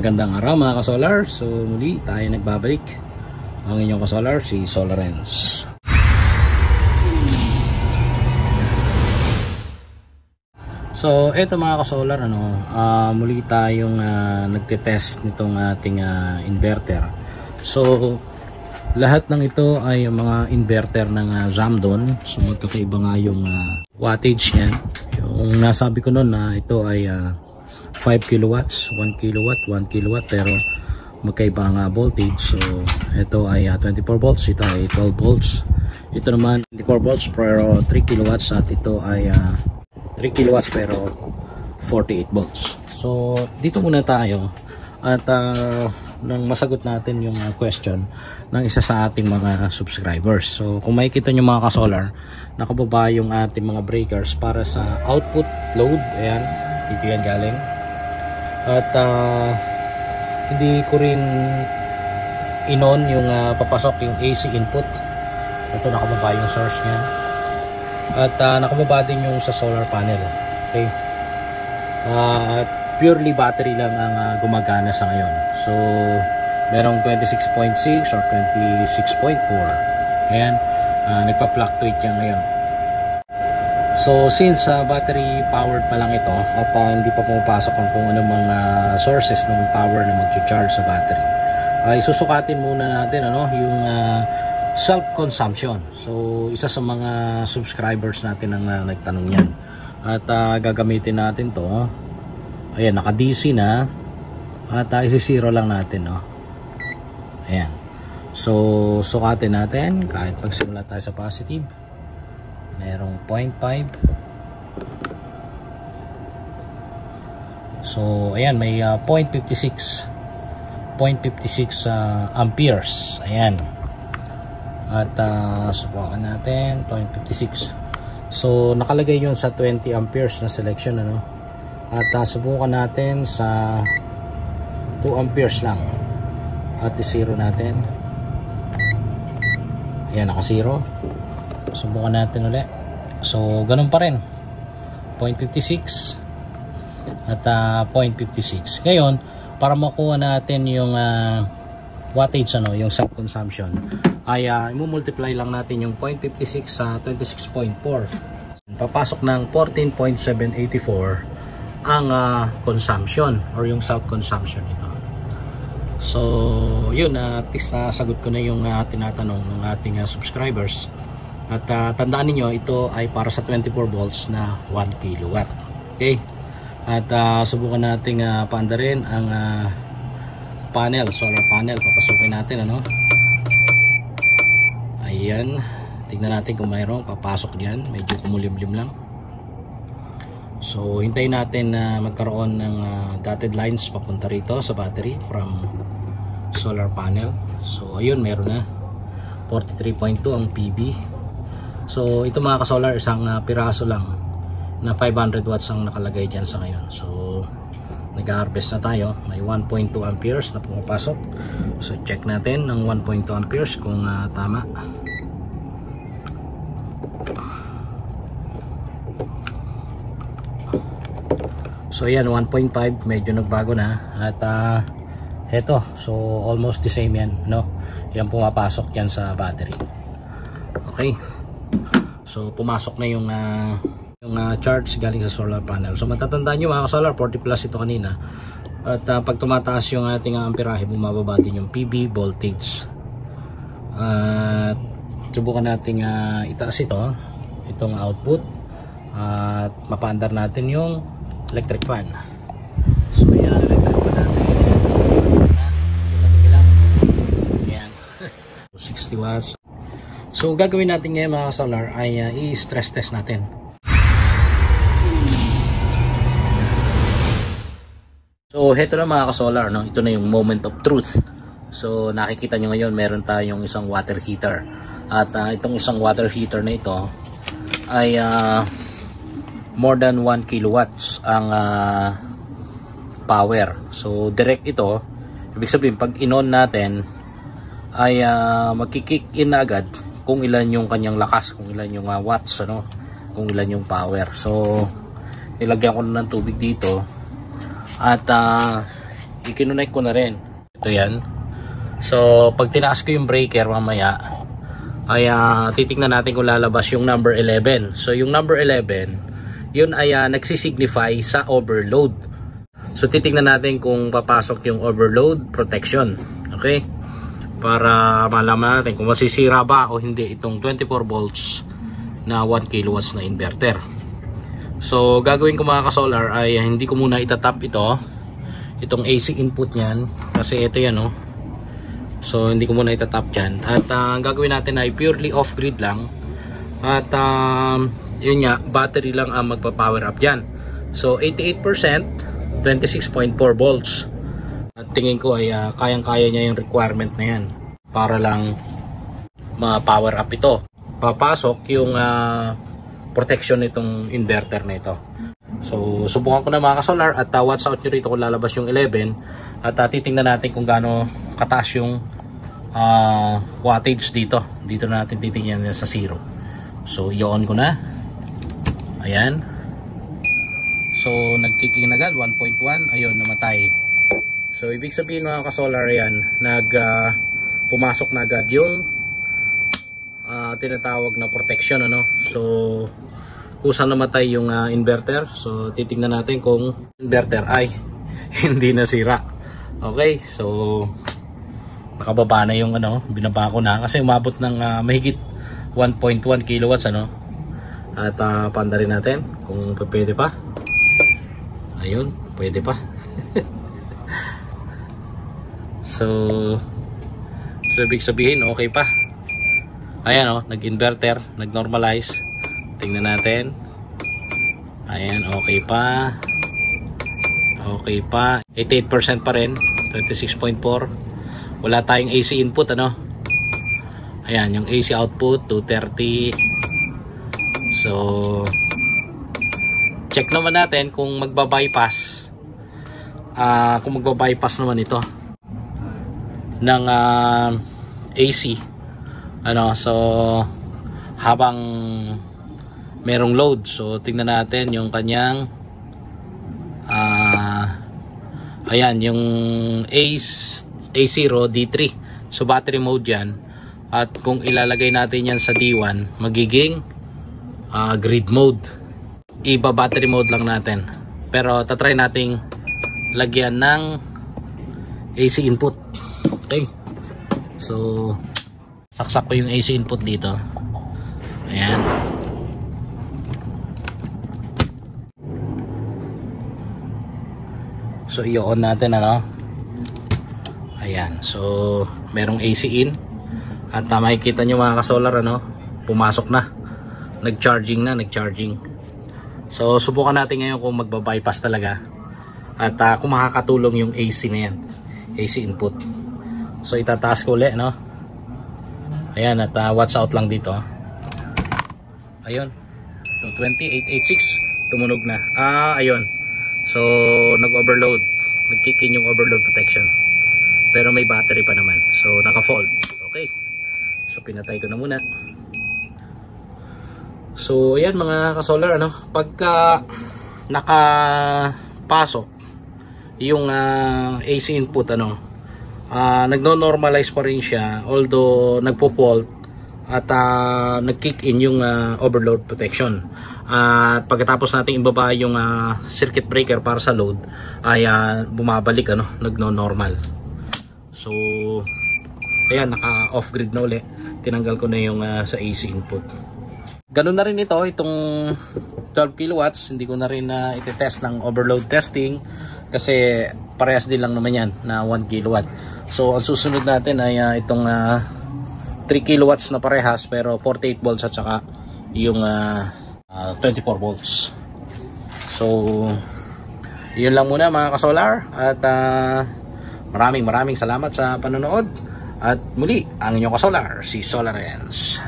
Magandang araw mga ka-solar. So muli tayo nagbabalik. Ang inyong ka-solar, si Solarens. So eto mga ka-solar, muli tayong nagte-test nitong ating inverter. So lahat ng ito ay mga inverter ng Zamdon. So magkakaiba nga yung wattage niya. Yung nasabi ko noon na ito ay 5 kilowatts, 1 kilowatt, 1 kilowatt, pero magkaiba nga voltage. So ito ay 24 volts, ito ay 12 volts. Ito naman 24 volts pero 3 kilowatts, at ito ay 3 kilowatts pero 48 volts. So dito muna tayo at nang masagot natin yung question ng isa sa ating mga subscribers. So kung makikita nyo mga ka-solar, nakababa yung ating mga breakers para sa output load. Ayan, dito yan galing. At hindi ko rin in-on yung papasok yung AC input. Ito nakababa yung source niya. At nakababa din yung sa solar panel. Okay. At purely battery lang ang gumagana sa ngayon. So merong 26.6 or 26.4. Ayan, nagpa-fluctuate yan ngayon. So since battery powered pa lang ito at hindi pa pumapasok kung ano mga sources ng power na mag-charge sa battery, ay susukatin muna natin yung self-consumption. So isa sa mga subscribers natin ang nagtanong yan. At gagamitin natin to. Ayan, naka DC na. At isi-zero lang natin, Ayan. So sukatin natin kahit pagsimula tayo sa positive. Merong 0.5. So ayan, may 0.56 amperes. Ayan. At subukan natin 0.56. So nakalagay yun sa 20 amperes na selection, At subukan natin sa 2 amperes lang. At i-zero natin. Ayan, naka-zero. Subukan natin ulit. So ganun pa rin, 0.56 at 0.56. Ngayon, para makuha natin yung wattage, yung self-consumption, ay i-multiply lang natin yung 0.56 sa 26.4. Papasok ng 14.784 ang consumption or yung self-consumption ito. So yun, at least nasagot ko na yung tinatanong ng ating subscribers. At tandaan niyo, ito ay para sa 24 volts na 1 kilowatt. Okay? At subukan nating paandarin ang panel, solar panel. Papasukin natin, Ayan. Tignan natin kung mayroong papasok diyan. Medyo kumulimlim lang. So hintayin natin na magkaroon ng dotted lines papunta rito sa battery from solar panel. So ayun, meron na 43.2 ang PB. So ito mga ka-solar, isang piraso lang na 500 watts ang nakalagay dyan sa ngayon. So nag-harvest na tayo. May 1.2 amperes na pumapasok. So check natin ng 1.2 amperes kung tama. So ayan, 1.5, medyo nagbago na. At eto, so almost the same yan, Yan pumapasok yan sa battery. Okay. So pumasok na yung charge galing sa solar panel. So matatandaan nyo mga ka-solar, 40 plus ito kanina. At pag tumataas yung ating amperahe, bumababa din yung PB voltage. At subukan natin itaas itong output. At mapaandar natin yung electric fan. So yan, electric fan natin. Ayan. 60 watts. So gagawin natin ngayon mga solar ay i-stress test natin. So heto na mga ka-solar, ito na yung moment of truth. So nakikita nyo ngayon, meron tayong isang water heater. At itong isang water heater na ito ay more than 1 kilowatts ang power. So direct ito, ibig sabihin pag in-on natin ay magki-kick in na agad kung ilan yung kanyang lakas, kung ilan yung watts, kung ilan yung power. So nilagyan ko na ng tubig dito at ikinonect ko na rin. Ito yan. So pag tinaas ko yung breaker mamaya ay titignan natin kung lalabas yung number 11. So yung number 11, yun ay nagsisignify sa overload. So titignan natin kung papasok yung overload protection. Okay? Para malaman natin kung masisira ba o hindi itong 24 volts na 1 kilowatts na inverter. So gagawin ko mga ka-solar ay hindi ko muna itatap itong AC input niyan kasi ito yan oh. So hindi ko muna itatap dyan. At gagawin natin ay purely off grid lang. At yun nga, battery lang ang magpa-power up dyan. So 88%, 26.4 volts. At tingin ko ay kayang-kaya niya yung requirement na yan para lang ma-power up ito. Papasok yung protection nitong inverter na ito. So subukan ko na mga ka-solar at watch out nyo rito kung lalabas yung 11. At titingnan natin kung gaano kataas yung wattage dito. Dito na natin titingnan sa 0. So i-on ko na. Ayan. So nagkiking agad 1.1. Ayun, namatay. So ibig sabihin mga ka-solar, ayan, pumasok na agad yung tinatawag na protection ano. So kusang namatay yung inverter. So titingnan natin kung inverter ay hindi nasira. Okay, so nakababa na yung binaba ko na kasi umabot ng mahigit 1.1 kilowatts ano. At panda rin natin kung pwede pa. Ayun, pwede pa. so ibig sabihin okay pa. Ayan nag-inverter, nag-normalize. Tingnan natin. Ayan, okay pa. Okay pa. 88% pa rin. 26.4. Wala tayong AC input ano. Ayan, yung AC output 230. So check naman natin kung magba-bypass. Kung magba-bypass naman ito ng AC ano. So habang merong load, so tingnan natin yung kanyang ayan, yung A0 D3. So battery mode yan. At kung ilalagay natin yan sa D1, magiging grid mode. Iba battery mode lang natin. Pero tatry nating lagyan ng AC input. Okay. So saksak ko yung AC input dito. Ayan. So i-on natin ano. Ayan. So merong AC in. At makikita nyo mga ka-solar ano, pumasok na. Nag-charging na, nag-charging. So subukan natin ngayon kung magba-bypass talaga. At kung makakatulong yung AC na yan. AC input. So itataas ko ulit no. Ayan, at watch out lang dito. Ayun. So 20886 tumunog na. Ayun. So nag-overload. Nag-kick in yung overload protection. Pero may battery pa naman. So naka-fault. Okay. So pinatay ko na muna. So ayan mga ka-solar ano, pagka nakapasok yung AC input ano, nagno-normalize pa rin siya although nagpo-fault at nag-kick in yung overload protection. At pagkatapos natin ibaba yung circuit breaker para sa load ay bumabalik ano, nagno-normal. So ayan, naka off grid na ulit. Tinanggal ko na yung sa AC input. Ganun na rin itong 12 kilowatts. Hindi ko na rin iti-test ng overload testing kasi parehas din lang naman yan na 1 kilowatt. So ang susunod natin ay itong 3 kilowatts na parehas pero 48 volts at saka yung 24 volts. So yun lang muna mga ka-solar. At maraming salamat sa panonood. At muli ang inyong ka-solar, si Solarens.